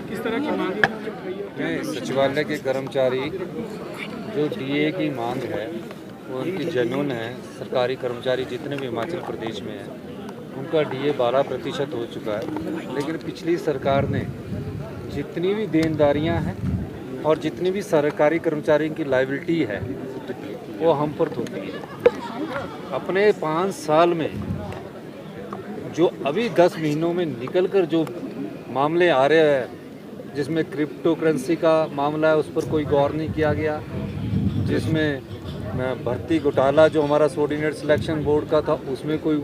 किस तरह की मांग है? सचिवालय के कर्मचारी जो डीए की मांग है वो उनकी जनून है। सरकारी कर्मचारी जितने भी हिमाचल प्रदेश में हैं उनका डीए 12% हो चुका है, लेकिन पिछली सरकार ने जितनी भी देनदारियां हैं और जितनी भी सरकारी कर्मचारियों की लायबिलिटी है वो हम पर थोपी है। अपने 5 साल में जो अभी 10 महीनों में निकल कर जो मामले आ रहे हैं, जिसमें क्रिप्टो करेंसी का मामला है उस पर कोई गौर नहीं किया गया, जिसमें भर्ती घोटाला जो हमारा सबऑर्डिनेट सिलेक्शन बोर्ड का था उसमें कोई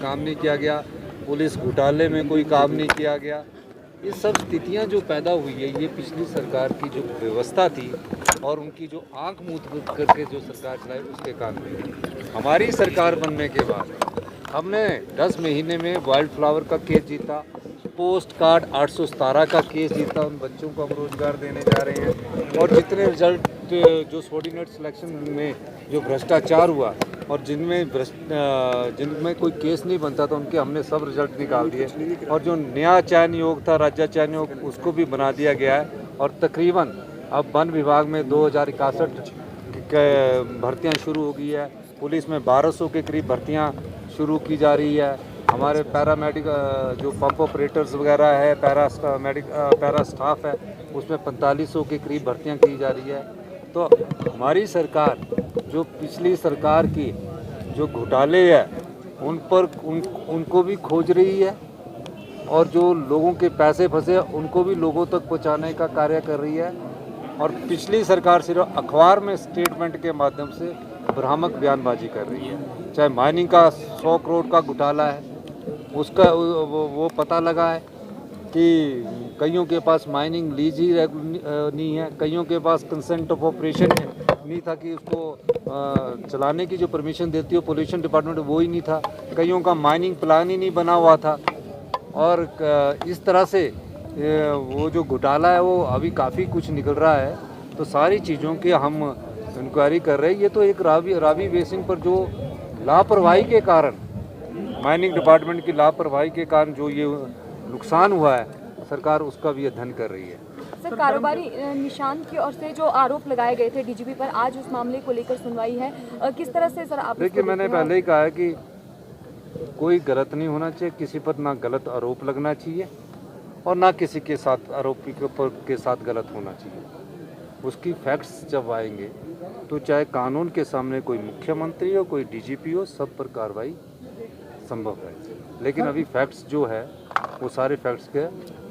काम नहीं किया गया, पुलिस घोटाले में कोई काम नहीं किया गया। ये सब स्थितियां जो पैदा हुई है ये पिछली सरकार की जो व्यवस्था थी और उनकी जो आंख मूंद करके जो सरकार चलाई उसके कारण। हमारी सरकार बनने के बाद हमने 10 महीने में वाइल्ड फ्लावर का केस जीता, पोस्ट कार्ड 817 का केस जीता, उन बच्चों को हम रोजगार देने जा रहे हैं। और जितने रिजल्ट जो सबऑर्डिनेट सिलेक्शन में जो भ्रष्टाचार हुआ और जिनमें कोई केस नहीं बनता था उनके हमने सब रिजल्ट निकाल दिए। और जो नया चयन योग था, राज्य चयन योग, उसको भी बना दिया गया है। और तकरीबन अब वन विभाग में 2061 भर्तियाँ शुरू हो गई है, पुलिस में 1200 के करीब भर्तियाँ शुरू की जा रही है। हमारे पैरामेडिक जो पंप ऑपरेटर्स वगैरह है, पैरा स्टाफ है, उसमें 4500 के करीब भर्तियां की जा रही है। तो हमारी सरकार जो पिछली सरकार की जो घोटाले है उनको भी खोज रही है और जो लोगों के पैसे फंसे उनको भी लोगों तक पहुंचाने का कार्य कर रही है। और पिछली सरकार सिर्फ अखबार में स्टेटमेंट के माध्यम से भ्रामक बयानबाजी कर रही है। चाहे माइनिंग का 100 करोड़ का घोटाला है, उसका वो पता लगा है कि कईयों के पास माइनिंग लीज ही नहीं है, कईयों के पास कंसेंट ऑफ ऑपरेशन नहीं था कि उसको चलाने की जो परमिशन देती हो पोल्यूशन डिपार्टमेंट वो ही नहीं था, कईयों का माइनिंग प्लान ही नहीं बना हुआ था। और इस तरह से वो जो घोटाला है वो अभी काफ़ी कुछ निकल रहा है। तो सारी चीज़ों की हम इंक्वायरी कर रहे हैं। ये तो एक रावी बेसिन पर जो लापरवाही के कारण, माइनिंग डिपार्टमेंट की लापरवाही के कारण जो ये नुकसान हुआ है, सरकार उसका भी अध्ययन कर रही है। सर, कारोबारी निशांत की ओर से जो आरोप लगाए गए थे डीजीपी पर, आज उस मामले को लेकर सुनवाई है, किस तरह से सर आप? देखिए, मैंने पहले ही कहा है कि कोई गलत नहीं होना चाहिए, किसी पर ना गलत आरोप लगना चाहिए और ना किसी के साथ आरोपी के साथ गलत होना चाहिए। उसकी फैक्ट्स जब आएंगे तो चाहे कानून के सामने कोई मुख्यमंत्री हो, कोई डीजीपी हो, सब पर कार्रवाई संभव है। लेकिन अभी फैक्ट्स जो है वो सारे फैक्ट्स के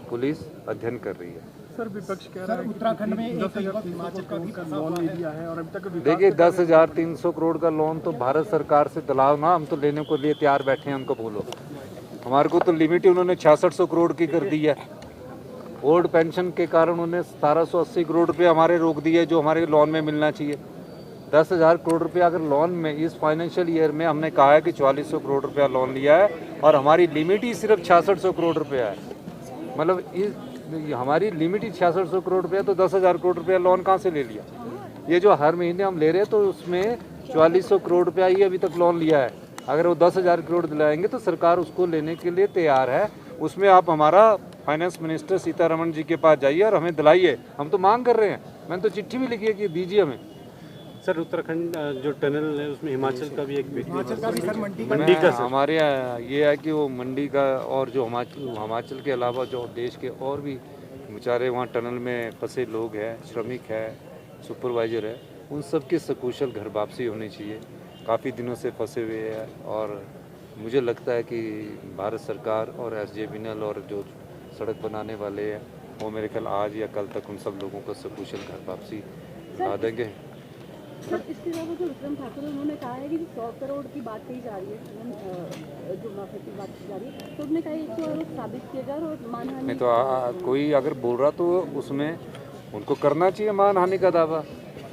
पुलिस अध्ययन कर रही है। सर, विपक्ष कह रहा है उत्तराखंड में 10,300 करोड़ का लोन ले लिया है और अभी तक देखिए 10,300 करोड़ का लोन तो भारत सरकार से दिलाओ ना, हम तो लेने को लिए तैयार बैठे हैं, उनको बोलो। हमारे को तो लिमिट ही उन्होंने 6600 करोड़ की कर दी है। ओल्ड पेंशन के कारण उन्होंने 1780 करोड़ रुपये हमारे रोक दिए जो हमारे लोन में मिलना चाहिए। 10,000 करोड़ रुपया अगर लोन में इस फाइनेंशियल ईयर में हमने कहा है कि 4400 करोड़ रुपया लोन लिया है और हमारी लिमिट ही सिर्फ 6600 करोड़ रुपया है। मतलब हमारी लिमिट ही 6600 करोड़ रुपया, तो 10,000 करोड़ रुपया लोन कहाँ से ले लिया? ये जो हर महीने हम ले रहे हैं तो उसमें 4400 करोड़ रुपया ही अभी तक लोन लिया है। अगर वो 10,000 करोड़ दिलाएंगे तो सरकार उसको लेने के लिए तैयार है। उसमें आप हमारा फाइनेंस मिनिस्टर सीतारमण जी के पास जाइए और हमें दिलाइए। हम तो मांग कर रहे हैं, मैंने तो चिट्ठी भी लिखी है कि दीजिए हमें। सर, उत्तराखंड जो टनल है उसमें हिमाचल का भी एक मंडी का हमारे यहाँ ये है कि वो मंडी का और जो हिमाचल के अलावा जो देश के और भी बेचारे वहाँ टनल में फंसे लोग हैं, श्रमिक है, सुपरवाइजर है, उन सब की सकुशल घर वापसी होनी चाहिए। काफ़ी दिनों से फंसे हुए हैं और मुझे लगता है कि भारत सरकार और SJVNL और जो सड़क बनाने वाले हैं वो मेरे ख्याल आज या कल तक उन सब लोगों को सकुशल घर वापसी ला देंगे। सर, इसके अलावा जो विक्रम ठाकुर उन्होंने कहा है कि 100 करोड़ की बात कही जा रही है, जो माफी की बात की जा रही है, तो उन्होंने कहा एक तो आरोप साबित किया जाए और मानहानि नहीं तो कोई अगर बोल रहा तो उसमें उनको करना चाहिए मानहानि का दावा।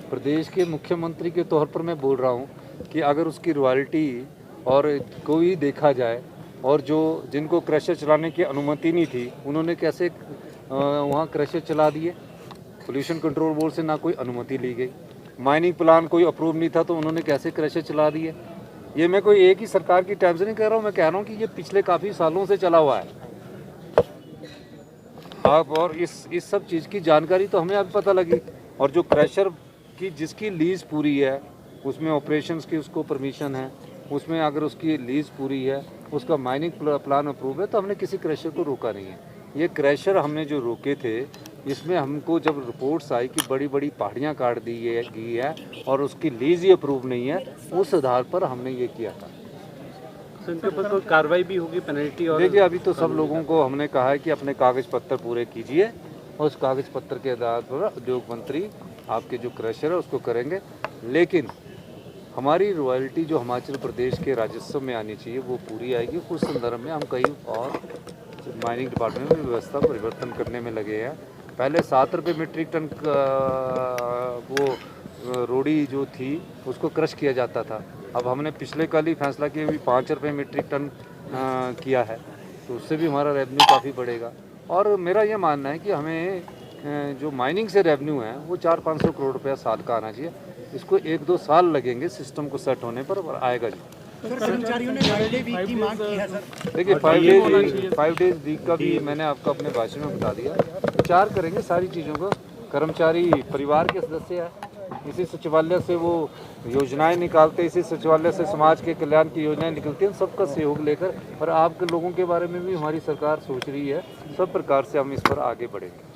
प्रदेश के मुख्यमंत्री के तौर पर मैं बोल रहा हूँ कि अगर उसकी रॉयल्टी और कोई देखा जाए और जो जिनको क्रशर चलाने की अनुमति नहीं थी उन्होंने कैसे वहाँ क्रशर चला दिए। पोल्यूशन कंट्रोल बोर्ड से ना कोई अनुमति ली गई, माइनिंग प्लान कोई अप्रूव नहीं था तो उन्होंने कैसे क्रशर चला दिए। ये मैं कोई एक ही सरकार की टाइम से नहीं कह रहा हूँ, मैं कह रहा हूँ कि ये पिछले काफ़ी सालों से चला हुआ है। आप और इस सब चीज़ की जानकारी तो हमें अभी पता लगी। और जो क्रशर की जिसकी लीज़ पूरी है, उसमें ऑपरेशंस की उसको परमिशन है, उसमें अगर उसकी लीज़ पूरी है, उसका माइनिंग प्लान अप्रूव है, तो हमने किसी क्रशर को रोका नहीं है। ये क्रशर हमने जो रोके थे, इसमें हमको जब रिपोर्ट्स आई कि बड़ी बड़ी पहाड़ियाँ काट दी गई है और उसकी लीज़ ही अप्रूव नहीं है, उस आधार पर हमने ये किया था। तो इनके ऊपर कोई कार्रवाई भी होगी, पेनल्टी? और देखिए, अभी तो सब लोगों को हमने कहा है कि अपने कागज़ पत्र पूरे कीजिए और उस कागज़ पत्र के आधार पर उद्योग मंत्री आपके जो क्रशर है उसको करेंगे। लेकिन हमारी रॉयल्टी जो हिमाचल प्रदेश के राजस्व में आनी चाहिए वो पूरी आएगी। उस संदर्भ में हम कई और माइनिंग डिपार्टमेंट में व्यवस्था परिवर्तन करने में लगे हैं। पहले 7 रुपये मीट्रिक टन वो रोड़ी जो थी उसको क्रश किया जाता था। अब हमने पिछले कल ही फैसला किया भी 5 रुपये मीट्रिक टन किया है, तो उससे भी हमारा रेवेन्यू काफ़ी बढ़ेगा। और मेरा ये मानना है कि हमें जो माइनिंग से रेवेन्यू है वो 400-500 करोड़ रुपया साल का आना चाहिए। इसको 1-2 साल लगेंगे सिस्टम को सेट होने पर आएगा जी। कर्मचारियों ने 5 डे वीक की मांग की है सर। देखिए, 5 डेज वीक का भी मैंने आपको अपने भाषण में बता दिया। विचार करेंगे सारी चीज़ों को। कर्मचारी परिवार के सदस्य हैं, इसी सचिवालय से वो योजनाएं निकालते, इसी सचिवालय से समाज के कल्याण की योजनाएं निकलती हैं। सबका सहयोग लेकर और आपके लोगों के बारे में भी हमारी सरकार सोच रही है। सब प्रकार से हम इस पर आगे बढ़ेंगे।